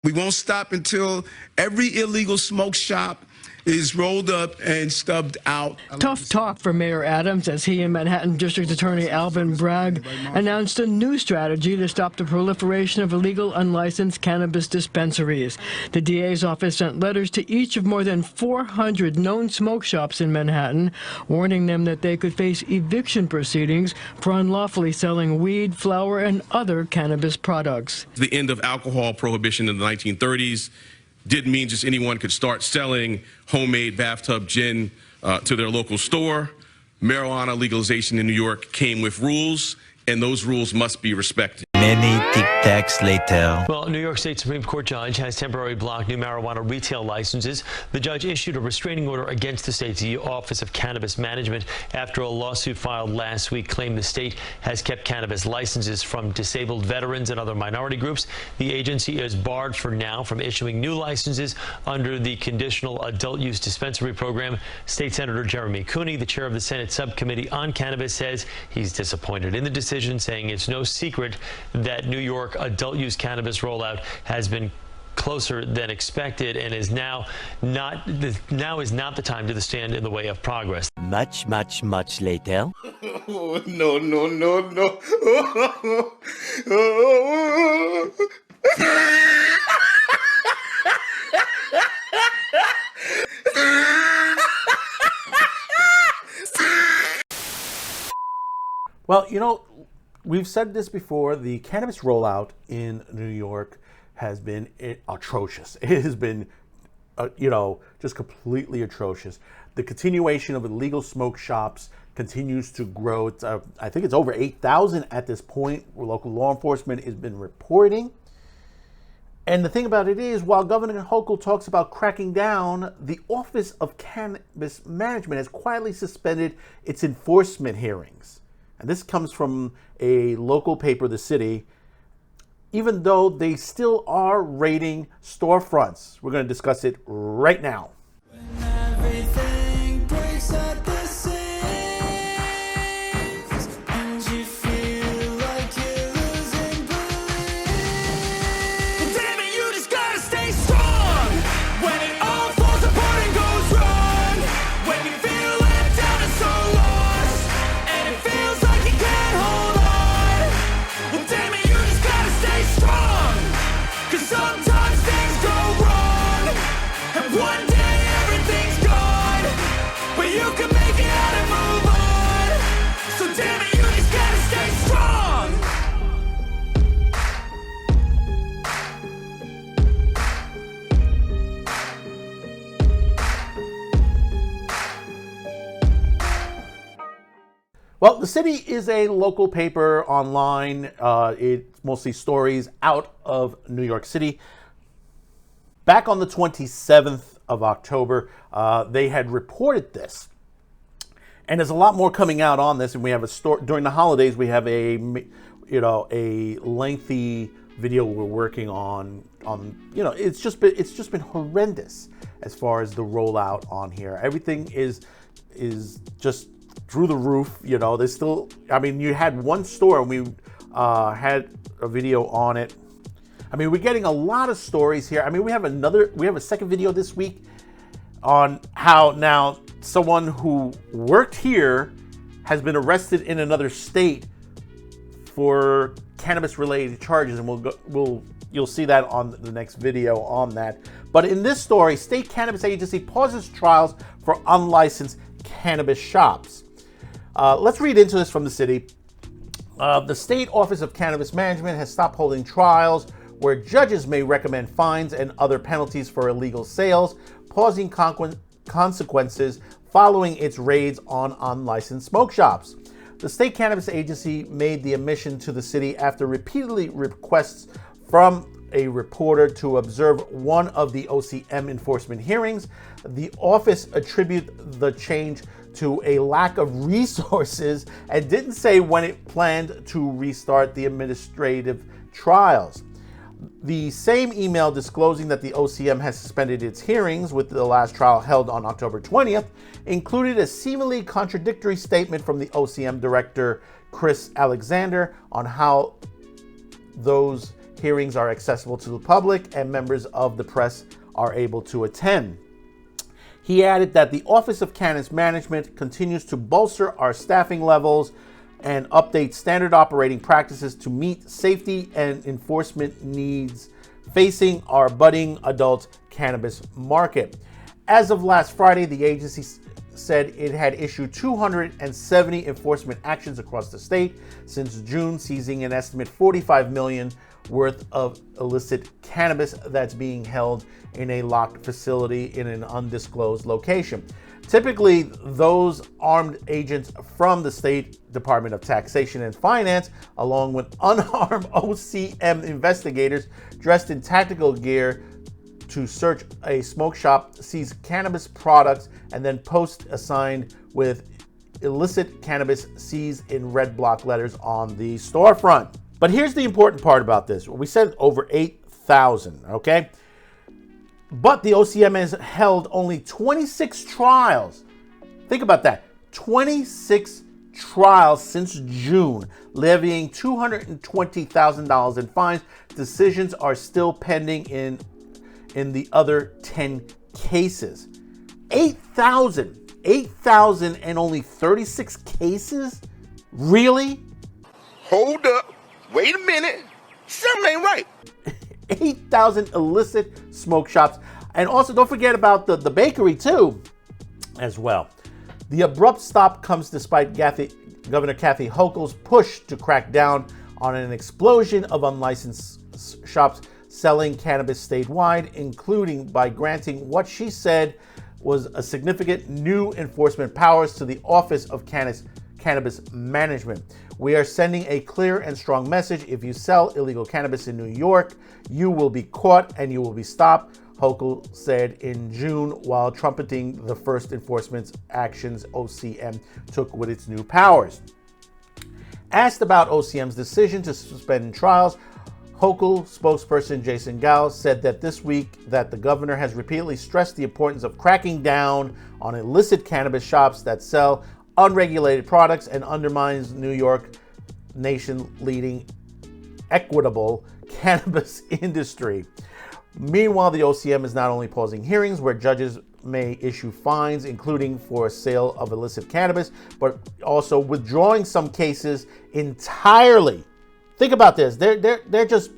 We won't stop until every illegal smoke shop is rolled up and stubbed out. Tough talk for Mayor Adams as he and Manhattan District Attorney Alvin Bragg announced a new strategy to stop the proliferation of illegal, unlicensed cannabis dispensaries. The DA's office sent letters to each of more than 400 known smoke shops in Manhattan, warning them that they could face eviction proceedings for unlawfully selling weed, flower, and other cannabis products. The end of alcohol prohibition in the 1930s didn't mean just anyone could start selling homemade bathtub gin to their local store. Marijuana legalization in New York came with rules, and those rules must be respected. Many tic-tacs later. Well, New York State Supreme Court judge has temporarily blocked new marijuana retail licenses. The judge issued a restraining order against the state's Office of Cannabis Management after a lawsuit filed last week claimed the state has kept cannabis licenses from disabled veterans and other minority groups. The agency is barred for now from issuing new licenses under the conditional adult use dispensary program. State Senator Jeremy Cooney, the chair of the Senate Subcommittee on Cannabis, says he's disappointed in the decision, saying it's no secret that New York adult use cannabis rollout has been closer than expected and is now is not the time to stand in the way of progress. Much later. Oh, no. Well, you know, we've said this before, the cannabis rollout in New York has been atrocious. It has been, just completely atrocious. The continuation of illegal smoke shops continues to grow. It's, I think it's over 8,000 at this point, where local law enforcement has been reporting. And the thing about it is, while Governor Hochul talks about cracking down, the Office of Cannabis Management has quietly suspended its enforcement hearings. And this comes from a local paper, The City, even though they still are raiding storefronts. We're going to discuss it right now. Well, The City is a local paper online. It's mostly stories out of New York City. Back on the 27th of October, they had reported this. And there's a lot more coming out on this. And we have a story during the holidays. We have a lengthy video we're working on. It's just been horrendous as far as the rollout on here. Everything is just through the roof. There's still, you had one store and we had a video on it. We're getting a lot of stories here. We have a second video this week on how now someone who worked here has been arrested in another state for cannabis related charges, and you'll see that on the next video on that. But in this story, State Cannabis Agency pauses trials for unlicensed cannabis shops. Let's read into this from The City. The State Office of Cannabis Management has stopped holding trials where judges may recommend fines and other penalties for illegal sales, pausing consequences following its raids on unlicensed smoke shops. The State Cannabis Agency made the admission to the city after repeatedly requests from a reporter to observe one of the OCM enforcement hearings. The office attributed the change to a lack of resources and didn't say when it planned to restart the administrative trials. The same email disclosing that the OCM has suspended its hearings, with the last trial held on October 20th, included a seemingly contradictory statement from the OCM director, Chris Alexander, on how those Hearings are accessible to the public and members of the press are able to attend. He added that the Office of Cannabis Management continues to bolster our staffing levels and update standard operating practices to meet safety and enforcement needs facing our budding adult cannabis market. As of last Friday, the agency said it had issued 270 enforcement actions across the state since June, seizing an estimated $45 million worth of illicit cannabis that's being held in a locked facility in an undisclosed location. Typically, those armed agents from the State Department of Taxation and Finance, along with unarmed OCM investigators dressed in tactical gear to search a smoke shop, seize cannabis products, and then post a sign with illicit cannabis seized in red block letters on the storefront. But here's the important part about this. We said over 8,000, okay? But the OCM has held only 26 trials. Think about that. 26 trials since June, levying $220,000 in fines. Decisions are still pending in the other 10 cases. 8,000 and only 36 cases? Really? Hold up. Wait a minute. Something ain't right. 8,000 illicit smoke shops. And also don't forget about the bakery too, as well. The abrupt stop comes despite Governor Kathy Hochul's push to crack down on an explosion of unlicensed shops selling cannabis statewide, including by granting what she said was a significant new enforcement powers to the Office of Cannabis Management. We are sending a clear and strong message. If you sell illegal cannabis in New York, you will be caught and you will be stopped, Hochul said in June while trumpeting the first enforcement actions OCM took with its new powers. Asked about OCM's decision to suspend trials, Hochul spokesperson Jason Gao said that this week that the governor has repeatedly stressed the importance of cracking down on illicit cannabis shops that sell unregulated products and undermines New York nation-leading equitable cannabis industry. Meanwhile, the OCM is not only pausing hearings where judges may issue fines, including for sale of illicit cannabis, but also withdrawing some cases entirely. Think about this. They're just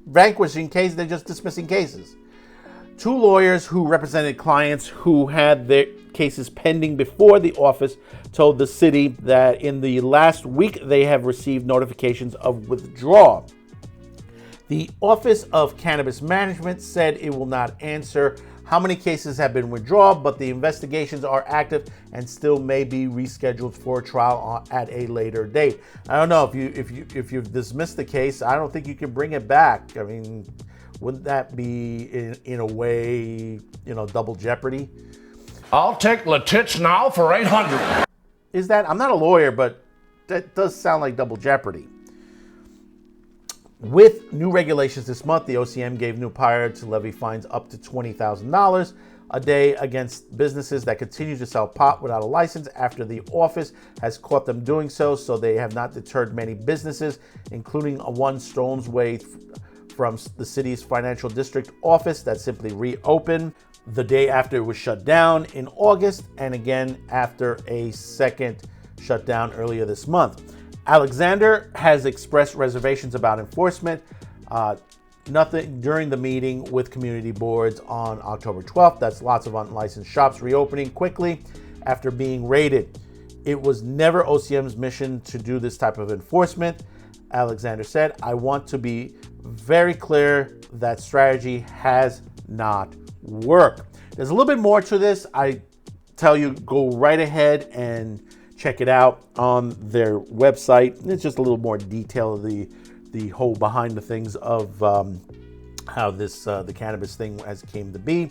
vanquishing cases. They're just dismissing cases. 2 lawyers who represented clients who had their cases pending before the office told the city that in the last week they have received notifications of withdrawal. The Office of Cannabis Management said it will not answer how many cases have been withdrawn, but the investigations are active and still may be rescheduled for trial at a later date. I don't know if you've dismissed the case. I don't think you can bring it back. I mean, wouldn't that be in a way, double jeopardy? I'll take Letitz now for 800. Is that? I'm not a lawyer, but that does sound like double jeopardy. With new regulations this month, the OCM gave new power to levy fines up to $20,000 a day against businesses that continue to sell pot without a license after the office has caught them doing so. So they have not deterred many businesses, including one stone's way from the city's financial district office that simply reopened the day after it was shut down in August, and again after a second shutdown earlier this month. Alexander has expressed reservations about enforcement. Nothing during the meeting with community boards on October 12th. That's lots of unlicensed shops reopening quickly after being raided. It was never OCM's mission to do this type of enforcement. Alexander said, I want to be very clear that strategy has not worked. There's a little bit more to this. I tell you, go right ahead and check it out on their website. It's just a little more detail of the whole behind the things of how this the cannabis thing has came to be.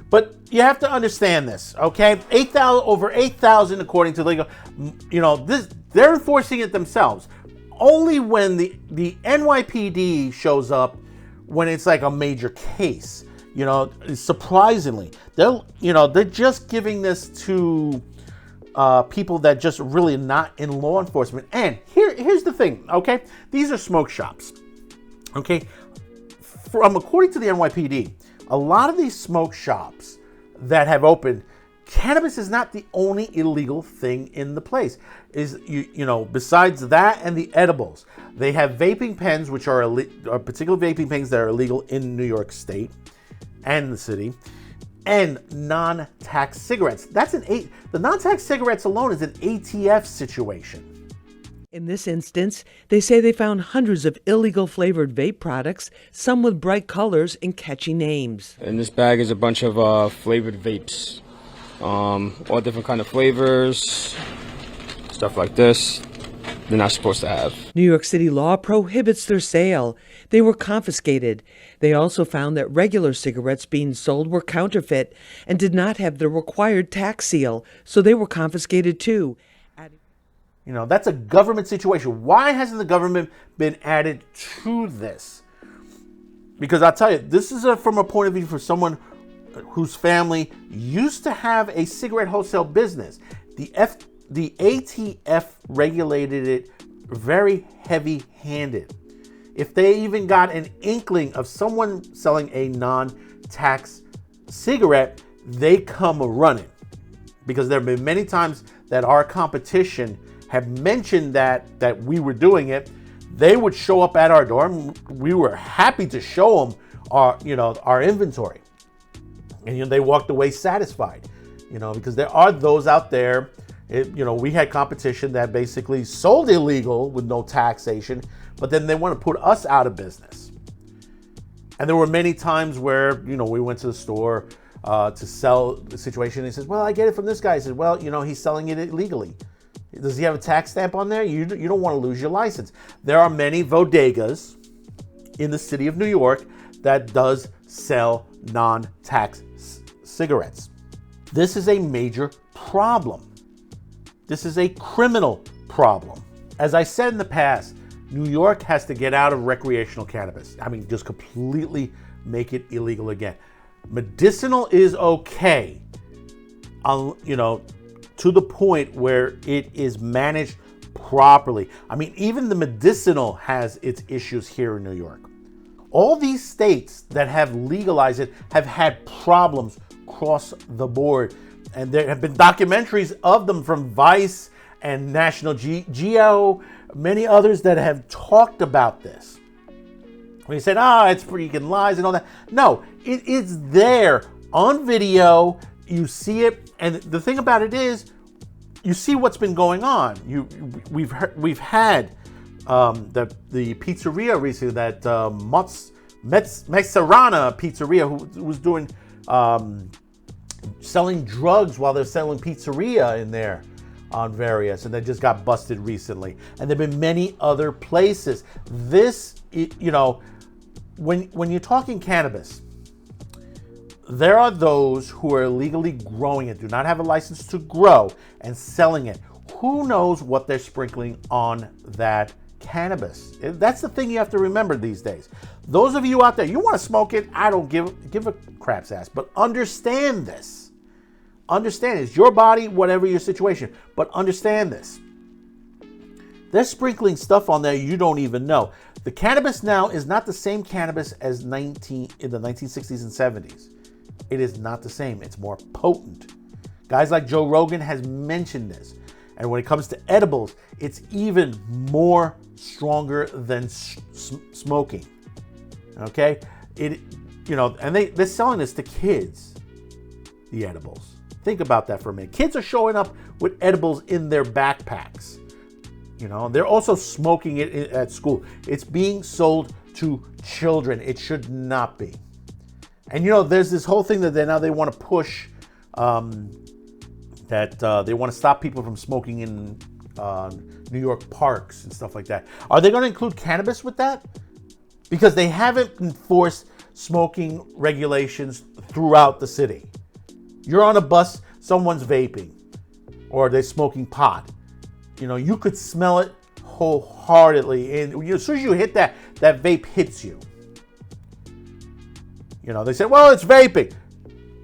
But you have to understand this, okay? Over 8,000 according to legal. They're enforcing it themselves. Only when the NYPD shows up when it's like a major case. Surprisingly, they're just giving this to people that just really not in law enforcement. And here's the thing, okay? These are smoke shops. Okay, according to the NYPD, a lot of these smoke shops that have opened, cannabis is not the only illegal thing in the place. Besides that and the edibles, they have vaping pens, which are particular vaping pens that are illegal in New York State and the city, and non-tax cigarettes. The non-tax cigarettes alone is an ATF situation. In this instance, they say they found hundreds of illegal flavored vape products, some with bright colors and catchy names. In this bag is a bunch of flavored vapes, all different kind of flavors, stuff like this. They're not supposed to have. New York City law prohibits their sale. They were confiscated. They also found that regular cigarettes being sold were counterfeit and did not have the required tax seal, so they were confiscated too. That's a government situation. Why hasn't the government been added to this? Because I'll tell you, this is from a point of view for someone whose family used to have a cigarette wholesale business. The ATF regulated it very heavy-handed. If they even got an inkling of someone selling a non-tax cigarette, they come running. Because there have been many times that our competition have mentioned that we were doing it. They would show up at our door, and we were happy to show them our inventory. And they walked away satisfied, because there are those out there. We had competition that basically sold illegal with no taxation, but then they want to put us out of business. And there were many times where, we went to the store to sell the situation. And he says, well, I get it from this guy. He says, well, he's selling it illegally. Does he have a tax stamp on there? You don't want to lose your license. There are many bodegas in the city of New York that does sell non-tax cigarettes. This is a major problem. This is a criminal problem. As I said in the past, New York has to get out of recreational cannabis. Just completely make it illegal again. Medicinal is okay, to the point where it is managed properly. Even the medicinal has its issues here in New York. All these states that have legalized it have had problems across the board. And there have been documentaries of them from Vice and National Geo, many others that have talked about this. When you said, it's freaking lies and all that. No, it is there on video. You see it, and the thing about it is, you see what's been going on. We've had the pizzeria recently, that Mezzarana pizzeria, who was doing selling drugs while they're selling pizzeria in there on various, and they just got busted recently. And there've been many other places. When you're talking cannabis, there are those who are illegally growing it, do not have a license to grow, and selling it. Who knows what they're sprinkling on that cannabis? That's the thing you have to remember these days. Those of you out there, you want to smoke it, I don't give a crap's ass, but understand this. Understand it's your body, whatever your situation, but understand this. They're sprinkling stuff on there you don't even know. The cannabis now is not the same cannabis as in the 1960s and 70s. It is not the same. It's more potent. Guys like Joe Rogan has mentioned this. And when it comes to edibles, it's even more stronger than smoking. Okay? And they're selling this to kids, the edibles. Think about that for a minute. Kids are showing up with edibles in their backpacks. They're also smoking it at school. It's being sold to children. It should not be. And there's this whole thing that they want to push, that they want to stop people from smoking in New York parks and stuff like that. Are they going to include cannabis with that? Because they haven't enforced smoking regulations throughout the city. You're on a bus, someone's vaping, or they're smoking pot. You could smell it wholeheartedly, and as soon as you hit that vape hits you. They say, well, it's vaping.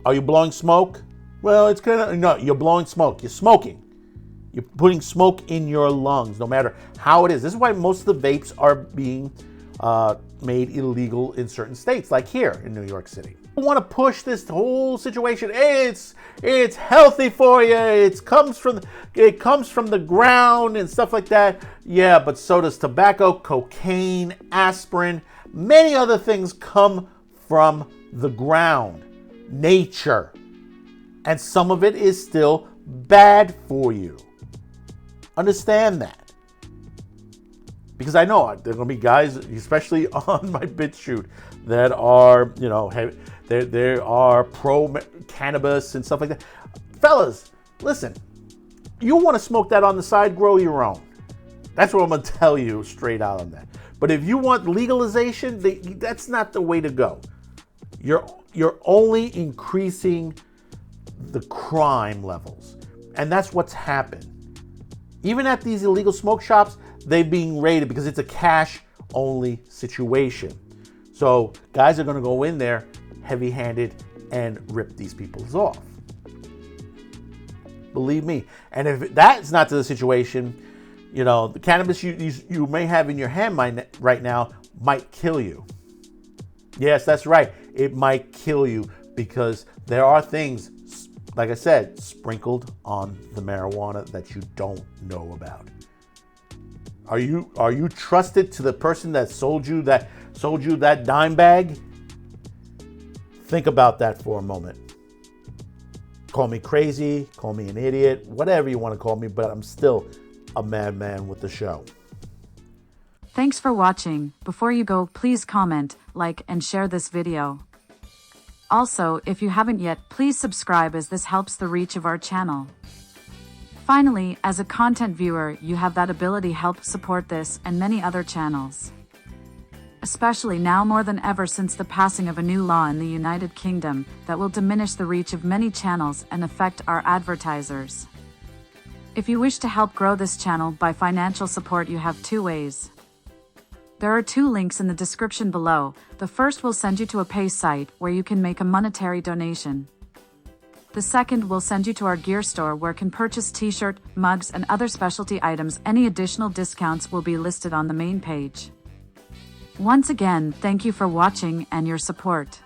Are you blowing smoke? Well, it's no, you're blowing smoke. You're smoking. You're putting smoke in your lungs, no matter how it is. This is why most of the vapes are being made illegal in certain states, like here in New York City. I want to push this whole situation. Hey, it's healthy for you. It comes from the ground and stuff like that. Yeah, but so does tobacco, cocaine, aspirin, many other things come from the ground, nature, and some of it is still bad for you. Understand that. Because I know there are going to be guys, especially on my bit shoot, that are, they are pro cannabis and stuff like that. Fellas, listen, you want to smoke that on the side, grow your own. That's what I'm going to tell you straight out on that. But if you want legalization, that's not the way to go. You're only increasing the crime levels. And that's what's happened. Even at these illegal smoke shops, they're being raided because it's a cash-only situation. So guys are going to go in there heavy-handed and rip these people off. Believe me. And if that's not the situation, the cannabis you may have in your hand right now might kill you. Yes, that's right. It might kill you because there are things, like I said, sprinkled on the marijuana that you don't know about. Are you trusted to the person that sold you that dime bag? Think about that for a moment. Call me crazy, call me an idiot, whatever you want to call me, but I'm still a madman with the show. Thanks for watching. Before you go, please comment, like, and share this video. Also, if you haven't yet, please subscribe as this helps the reach of our channel. Finally, as a content viewer, you have that ability to help support this and many other channels. Especially now more than ever since the passing of a new law in the United Kingdom that will diminish the reach of many channels and affect our advertisers. If you wish to help grow this channel by financial support, you have two ways. There are two links in the description below. The first will send you to a pay site where you can make a monetary donation. The second will send you to our gear store where you can purchase t-shirt, mugs, and other specialty items. Any additional discounts will be listed on the main page. Once again, thank you for watching and your support.